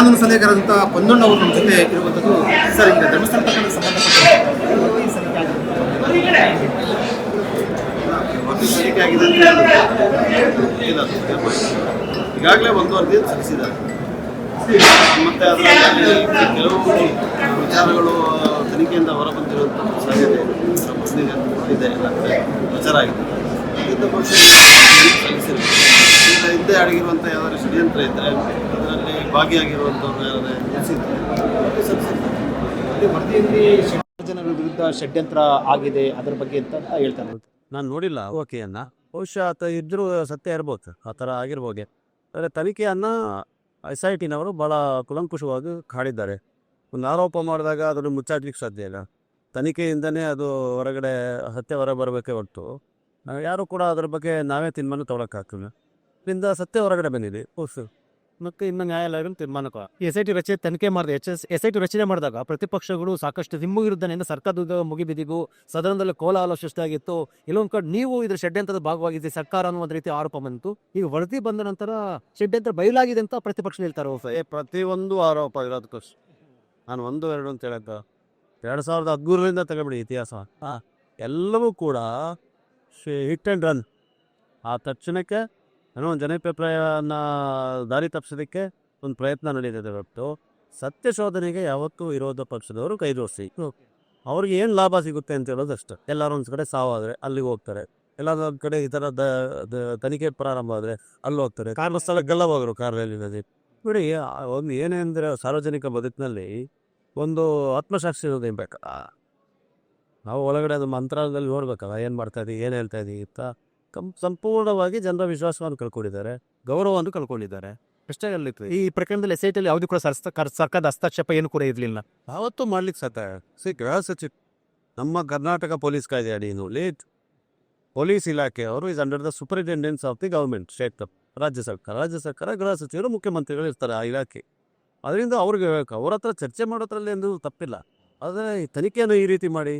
ಕಾನೂನು ಸಲಹೆಗಾರರಂತ ಪೊನ್ನಣ್ಣ ಅವರು ನಮ್ಮ ಜೊತೆ ಇರುವಂಥದ್ದು. ಸರ್, ಈಗ ಧರ್ಮಸ್ಥಳ ಪ್ರಕರಣಕ್ಕೆ ತನಿಖೆ ಆಗಿದೆ ಈಗಾಗಲೇ ಒಂದು ವರದಿ ಸಲ್ಲಿಸಿದ್ದಾರೆ. ಮತ್ತು ಅದರಲ್ಲಿ ಕೆಲವು ವಿಚಾರಗಳು ತನಿಖೆಯಿಂದ ಹೊರಬಂದಿರುವಂಥ ಸಾಧ್ಯತೆ ಇದೆ, ಎಲ್ಲ ಪ್ರಚಾರ ಆಗಿದೆ. ಇಂಥ ಪಕ್ಷ ಸಲ್ಲಿಸಿದ್ದಾರೆ. ಈಗ ಹಿಂದೆ ಅಡಗಿರುವಂಥ ಯಾವ್ದಾದ್ರು ಷಡ್ಯಂತ್ರ ಇದ್ದರೆ ಅದರಲ್ಲಿ ಭಾಗಿಯಾಗಿರುವಂಥವ್ರು ಯಾರೇ ಸಲ್ಲಿಸಿದ್ದಾರೆ. ವರದಿಯಲ್ಲಿ ಜನರ ವಿರುದ್ಧ ಷಡ್ಯಂತ್ರ ಆಗಿದೆ, ಅದರ ಬಗ್ಗೆ ಅಂತ ಹೇಳ್ತಾರೆ. ನಾನು ನೋಡಿಲ್ಲ ಓಕೆಯನ್ನ, ಬಹುಶಃ ಆತ ಇದ್ರೂ ಸತ್ಯ ಇರ್ಬೋದು, ಆ ಥರ ಆಗಿರ್ಬೋಗೆ. ಆದರೆ ತನಿಖೆಯನ್ನು SIT ನವರು ಭಾಳ ಕುಲಂಕುಷವಾಗಿ ಕಾಡಿದ್ದಾರೆ. ಒಂದು ಆರೋಪ ಮಾಡಿದಾಗ ಅದನ್ನು ಮುಚ್ಚಾಡ್ಲಿಕ್ಕೆ ಸಾಧ್ಯ ಇಲ್ಲ. ತನಿಖೆಯಿಂದನೇ ಅದು ಹೊರಗಡೆ ಸತ್ಯ ಹೊರ ಬರಬೇಕೇ ಹೊರತು ಯಾರು ಕೂಡ ಅದರ ಬಗ್ಗೆ ನಾವೇ ತೀರ್ಮಾನ ತೊಗೊಳಕ್ಕಾಗ್ತಿಲ್ಲ. ಇದರಿಂದ ಸತ್ಯ ಹೊರಗಡೆ ಬಂದಿದೆ ಹೊಸು, ಮತ್ತು ಇನ್ನು ನ್ಯಾಯಾಲಯಗಳು ತೀರ್ಮಾನಕ್ಕೆ SIT ರಚನೆ ತನಿಖೆ ಮಾಡಿದೆ. SIT ರಚನೆ ಮಾಡಿದಾಗ ಪ್ರತಿಪಕ್ಷಗಳು ಸಾಕಷ್ಟು ನಿಮ್ಮ ವಿರುದ್ಧದಿಂದ ಸರ್ಕಾರದ ಮುಗಿಬಿದಿಗೂ ಸದನದಲ್ಲಿ ಕೋಲಾಹಲ ಸೃಷ್ಟಿಯಾಗಿತ್ತು. ಇಲ್ಲೊಂದು ಕಡೆ ನೀವು ಇದ್ರ ಷಡ್ಯಂತ್ರದ ಭಾಗವಾಗಿದೆ ಸರ್ಕಾರ ಅನ್ನೋ ಒಂದು ರೀತಿ ಆರೋಪ ಬಂತು. ಈಗ ವರದಿ ಬಂದ ನಂತರ ಷಡ್ಯಂತ್ರ ಬಯಲಾಗಿದೆ ಅಂತ ಪ್ರತಿಪಕ್ಷ ಹೇಳ್ತಾರೆ. ಪ್ರತಿಯೊಂದು ಆರೋಪ ಇರೋದಕ್ಕೋಸ್ಕರ ನಾನು 1-2 ಅಂತ ಹೇಳಕ್ಕ 2013ರಿಂದ ತಗೊಬಿಡಿ ಇತಿಹಾಸ, ಎಲ್ಲವೂ ಕೂಡ ಹಿಟ್ ಆ್ಯಂಡ್ ರನ್. ಆ ತಕ್ಷಣಕ್ಕೆ ನಾನು ಒಂದು ಜನಾಭಿಪ್ರಾಯನ ದಾರಿ ತಪ್ಪಿಸೋದಕ್ಕೆ ಒಂದು ಪ್ರಯತ್ನ ನಡೀತಿದೆ ಹೊರತು ಸತ್ಯ ಶೋಧನೆಗೆ ಯಾವತ್ತೂ ವಿರೋಧ ಪಕ್ಷದವರು ಕೈ ಜೋಡಿಸಿ ಅವ್ರಿಗೆ ಏನು ಲಾಭ ಸಿಗುತ್ತೆ ಅಂತ ಹೇಳೋದು ಅಷ್ಟೇ. ಎಲ್ಲರೂ ಒಂದು ಕಡೆ ಸಾವಾದರೆ ಅಲ್ಲಿಗೆ ಹೋಗ್ತಾರೆ, ಎಲ್ಲಾದ್ರೂ ಒಂದು ಕಡೆ ಈ ಥರ ತನಿಖೆ ಪ್ರಾರಂಭ ಆದರೆ ಅಲ್ಲಿ ಹೋಗ್ತಾರೆ. ಕಾರಣ ಸ್ಥಳ ಗಲ್ಲವಾಗರು ಕಾರಲ್ಲಿ ಬಿಡಿ. ಒಂದು ಏನೇ ಅಂದರೆ ಸಾರ್ವಜನಿಕ ಬದುಕಿನಲ್ಲಿ ಒಂದು ಆತ್ಮಸಾಕ್ಷಿ ಇರೋದು ಬೇಕಲ್ಲ. ನಾವು ಒಳಗಡೆ ಅದು ಮಂತ್ರಾಲಯದಲ್ಲಿ ನೋಡ್ಬೇಕಲ್ಲ, ಏನು ಮಾಡ್ತಾಯಿದ್ದೀವಿ, ಏನು ಹೇಳ್ತಾ ಇದ್ದೀವಿ ಅಂತ. ಸಂಪೂರ್ಣವಾಗಿ ಜನರ ವಿಶ್ವಾಸವನ್ನು ಕಳ್ಕೊಂಡಿದ್ದಾರೆ, ಗೌರವವನ್ನು ಕಳ್ಕೊಂಡಿದ್ದಾರೆ. ಅಷ್ಟೇ ಅಲ್ಲಿತ್ತು. ಈ ಪ್ರಕರಣದಲ್ಲಿ SIT ಯಾವುದೂ ಕೂಡ ಸರ್ಕಾರದ ಹಸ್ತಕ್ಷೇಪ ಏನು ಕೂಡ ಇರಲಿಲ್ಲ. ಯಾವತ್ತೂ ಮಾಡ್ಲಿಕ್ಕೆ ಸಾಧ್ಯ. ಗೃಹ ಸಚಿವ ನಮ್ಮ ಕರ್ನಾಟಕ ಪೊಲೀಸ್ ಕಾಯ್ದೆ ಅಡಿಯನ್ನು ಪೊಲೀಸ್ ಇಲಾಖೆ ಅವರು is under the superintendence of the government, state ರಾಜ್ಯ ಸರ್ಕಾರ ಗೃಹ ಸಚಿವರು ಮುಖ್ಯಮಂತ್ರಿಗಳು ಇರ್ತಾರೆ ಆ ಇಲಾಖೆ. ಅದರಿಂದ ಅವ್ರಿಗೆ ಅವ್ರ ಹತ್ರ ಚರ್ಚೆ ಮಾಡೋದ್ರಲ್ಲಿ ಎಂದು ತಪ್ಪಿಲ್ಲ. ಆದರೆ ಈ ತನಿಖೆಯನ್ನು ಈ ರೀತಿ ಮಾಡಿ,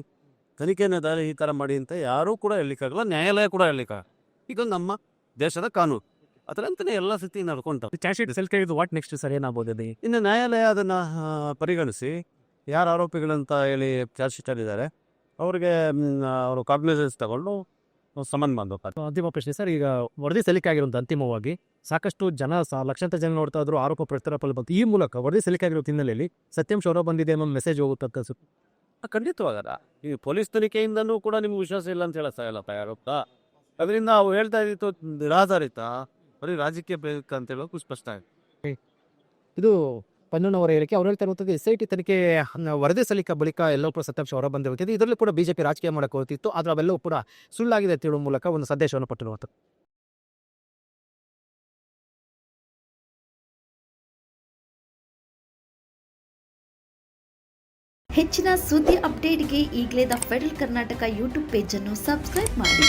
ತನಿಖೆಯನ್ನು ಈ ಥರ ಮಾಡಿ ಅಂತ ಯಾರೂ ಕೂಡ ಹೇಳಲಿಕ್ಕಾಗಲ್ಲ, ನ್ಯಾಯಾಲಯ ಕೂಡ ಹೇಳಲಿಕ್ಕಾಗಲ್ಲ. ಈಗ ನಮ್ಮ ದೇಶದ ಕಾನೂನು ಅದರಂತಲೇ ಎಲ್ಲ ಸ್ಥಿತಿ ನಡ್ಕೊಂತ ವಾಟ್ ನೆಕ್ಸ್ಟ್ ಸರ್ ಏನಾಗ್ಬೋದು? ಇನ್ನು ನ್ಯಾಯಾಲಯ ಅದನ್ನು ಪರಿಗಣಿಸಿ ಯಾರು ಆರೋಪಿಗಳಂತ ಹೇಳಿ ಚಾರ್ಜ್ ಶೀಟಲ್ಲಿದ್ದಾರೆ ಅವ್ರಿಗೆ ಅವರು ಕಾಗ್ನಿಸೆನ್ಸ್ ತಗೊಂಡು ಸಮನ್ ಮಾಡಬೇಕು. ಅಂತಿಮ ಪ್ರಶ್ನೆ ಸರ್, ಈಗ ವರದಿ ಸಲ್ಲಿಕೆ ಆಗಿರುವಂಥ ಅಂತಿಮವಾಗಿ ಸಾಕಷ್ಟು ಜನ ಲಕ್ಷಾಂತರ ಜನ ನೋಡ್ತಾ ಇದ್ರು, ಆರೋಪ ಪ್ರತ್ಯಾರೋಪ ಬಂತು. ಈ ಮೂಲಕ ವರದಿ ಸಲ್ಲಿಕೆ ಆಗಿರೋ ಹಿನ್ನೆಲೆಯಲ್ಲಿ ಸತ್ಯಾಂಶ ಹೊರ ಬಂದಿದೆ ಅನ್ನೋ ಮೆಸೇಜ್ ಹೋಗುತ್ತೆ ಅನ್ಸುತ್ತೆ. ಖಂಡಿತವಾಗಲ್ಲ. ಈ ಪೊಲೀಸ್ ತನಿಖೆಯಿಂದನೂ ಕೂಡ ನಿಮ್ಗೆ ವಿಶ್ವಾಸ ಇಲ್ಲ ಅಂತ ಹೇಳಲ್ಲ ಯಾರಪ್ಪ. ಅದರಿಂದ ನಾವು ಹೇಳ್ತಾ ಇದ್ದಿತ್ತು ನಿರಾಧಾರಿತ ಬರೀ ರಾಜಕೀಯ ಬೇಕು ಅಂತ ಹೇಳೋಕ್ಕೂ ಸ್ಪಷ್ಟ ಆಗಿದೆ. ಇದು ಪೊನ್ನಣ್ಣವರ ಹೇಳಿಕೆ. ಅವ್ರು ಹೇಳ್ತಾ ಇರುವಂಥದ್ದು SIT ತನಿಖೆ ವರದಿ ಸಲ್ಲಿಕೆ ಬಳಿಕ ಎಲ್ಲವೂ ಕೂಡ ಸತ್ಯಾಂಶ ಹೊರ ಬಂದಿರುತ್ತದೆ. ಇದರಲ್ಲಿ ಕೂಡ ಬಿಜೆಪಿ ರಾಜಕೀಯ ಮಾಡಕ್ಕೆ ಹೋಗ್ತಿತ್ತು, ಆದರೆ ಅವೆಲ್ಲವೂ ಕೂಡ ಸುಳ್ಳಾಗಿದೆ ಅಂತ ಹೇಳುವ ಮೂಲಕ ಒಂದು ಸಂದೇಶವನ್ನು ಪಟ್ಟಿರುವಂಥದ್ದು. ಹೆಚ್ಚಿನ ಸುದ್ದಿ ಅಪ್ಡೇಟ್ಗೆ ಈಗಲೇ ದ ಫೆಡರಲ್ ಕರ್ನಾಟಕ ಯೂಟ್ಯೂಬ್ ಪೇಜನ್ನು ಸಬ್ಸ್ಕ್ರೈಬ್ ಮಾಡಿ.